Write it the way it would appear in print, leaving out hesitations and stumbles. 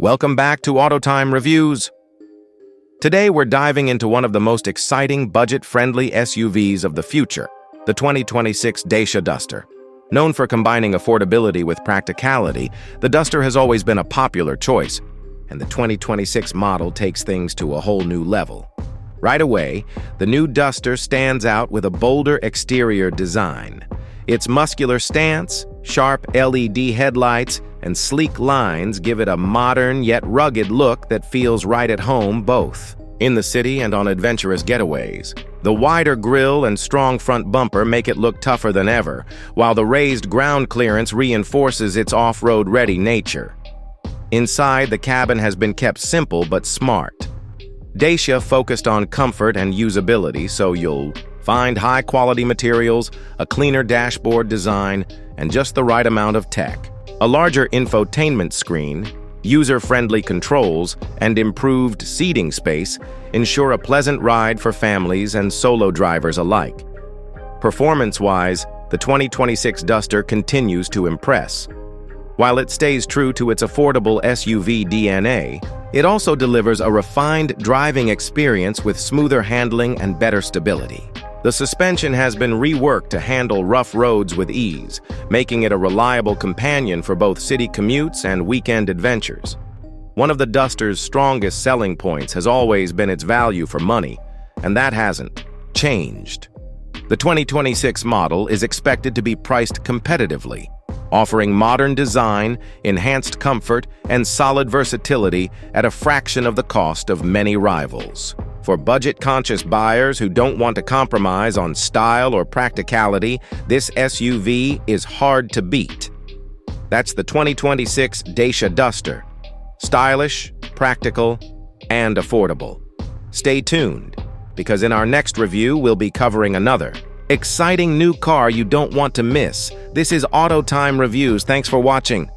Welcome back to AutoTime Reviews. Today we're diving into one of the most exciting budget-friendly SUVs of the future, the 2026 Dacia Duster. Known for combining affordability with practicality, the Duster has always been a popular choice, and the 2026 model takes things to a whole new level. Right away, the new Duster stands out with a bolder exterior design. Its muscular stance, sharp LED headlights, and sleek lines give it a modern yet rugged look that feels right at home both in the city and on adventurous getaways. The wider grille and strong front bumper make it look tougher than ever, while the raised ground clearance reinforces its off-road ready nature. Inside, the cabin has been kept simple but smart. Dacia focused on comfort and usability, so you'll find high-quality materials, a cleaner dashboard design, and just the right amount of tech. A larger infotainment screen, user-friendly controls, and improved seating space ensure a pleasant ride for families and solo drivers alike. Performance-wise, the 2026 Duster continues to impress. While it stays true to its affordable SUV DNA, it also delivers a refined driving experience with smoother handling and better stability. The suspension has been reworked to handle rough roads with ease, making it a reliable companion for both city commutes and weekend adventures. One of the Duster's strongest selling points has always been its value for money, and that hasn't changed. The 2026 model is expected to be priced competitively, offering modern design, enhanced comfort, and solid versatility at a fraction of the cost of many rivals. For budget-conscious buyers who don't want to compromise on style or practicality, this SUV is hard to beat. That's the 2026 Dacia Duster. Stylish, practical, and affordable. Stay tuned, because in our next review, we'll be covering another exciting new car you don't want to miss. This is AutoTime Reviews. Thanks for watching.